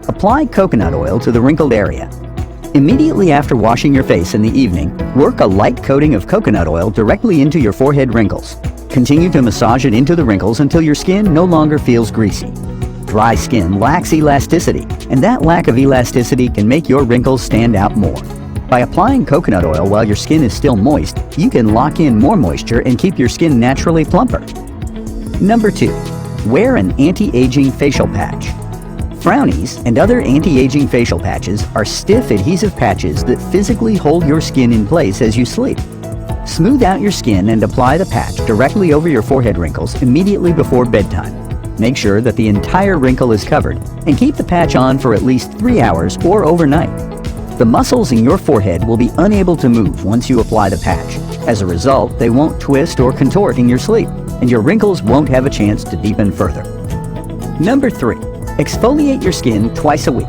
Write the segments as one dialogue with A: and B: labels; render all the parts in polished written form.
A: Apply coconut oil to the wrinkled area. Immediately after washing your face in the evening, work a light coating of coconut oil directly into your forehead wrinkles. Continue to massage it into the wrinkles until your skin no longer feels greasy. Dry skin lacks elasticity, and that lack of elasticity can make your wrinkles stand out more. By applying coconut oil while your skin is still moist, you can lock in more moisture and keep your skin naturally plumper. Number 2. Wear an anti-aging facial patch. Frownies and other anti-aging facial patches are stiff adhesive patches that physically hold your skin in place as you sleep. Smooth out your skin and apply the patch directly over your forehead wrinkles immediately before bedtime. Make sure that the entire wrinkle is covered and keep the patch on for at least 3 hours or overnight. The muscles in your forehead will be unable to move once you apply the patch. As a result, they won't twist or contort in your sleep, and your wrinkles won't have a chance to deepen further. Number 3. Exfoliate your skin twice a week.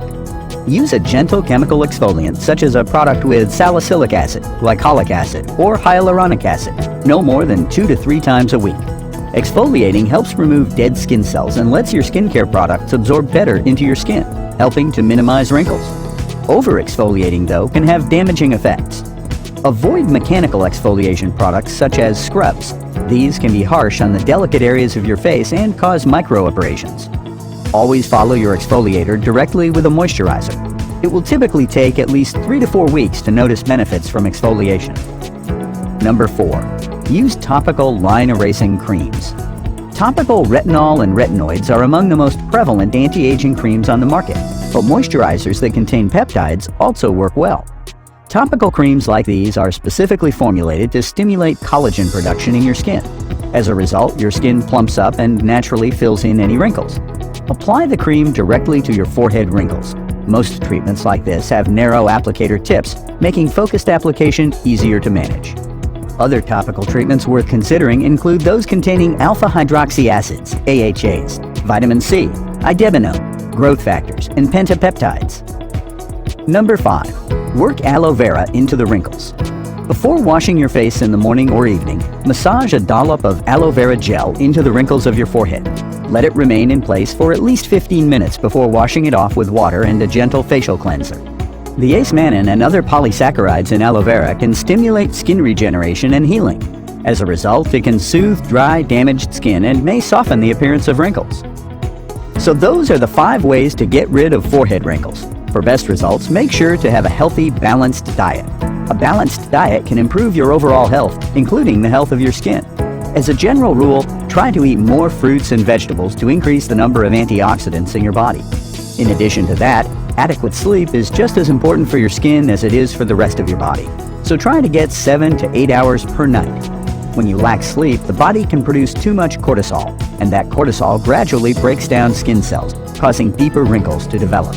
A: Use a gentle chemical exfoliant such as a product with salicylic acid, glycolic acid, or hyaluronic acid, no more than 2 to 3 times a week. Exfoliating helps remove dead skin cells and lets your skincare products absorb better into your skin, helping to minimize wrinkles. Over-exfoliating, though, can have damaging effects. Avoid mechanical exfoliation products such as scrubs. These can be harsh on the delicate areas of your face and cause microabrasions. Always follow your exfoliator directly with a moisturizer. It will typically take at least 3 to 4 weeks to notice benefits from exfoliation. Number 4. Use topical line-erasing creams. Topical retinol and retinoids are among the most prevalent anti-aging creams on the market, but moisturizers that contain peptides also work well. Topical creams like these are specifically formulated to stimulate collagen production in your skin. As a result, your skin plumps up and naturally fills in any wrinkles. Apply the cream directly to your forehead wrinkles. Most treatments like this have narrow applicator tips, making focused application easier to manage. Other topical treatments worth considering include those containing alpha-hydroxy acids, AHAs, vitamin C, idebenone, growth factors, and pentapeptides. Number 5. Work aloe vera into the wrinkles. Before washing your face in the morning or evening, massage a dollop of aloe vera gel into the wrinkles of your forehead. Let it remain in place for at least 15 minutes before washing it off with water and a gentle facial cleanser. The ace-mannan and other polysaccharides in aloe vera can stimulate skin regeneration and healing. As a result, it can soothe dry, damaged skin and may soften the appearance of wrinkles. So those are the 5 ways to get rid of forehead wrinkles. For best results, make sure to have a healthy, balanced diet. A balanced diet can improve your overall health, including the health of your skin. As a general rule, try to eat more fruits and vegetables to increase the number of antioxidants in your body. In addition to that, adequate sleep is just as important for your skin as it is for the rest of your body. So try to get 7 to 8 hours per night. When you lack sleep, the body can produce too much cortisol, and that cortisol gradually breaks down skin cells, causing deeper wrinkles to develop.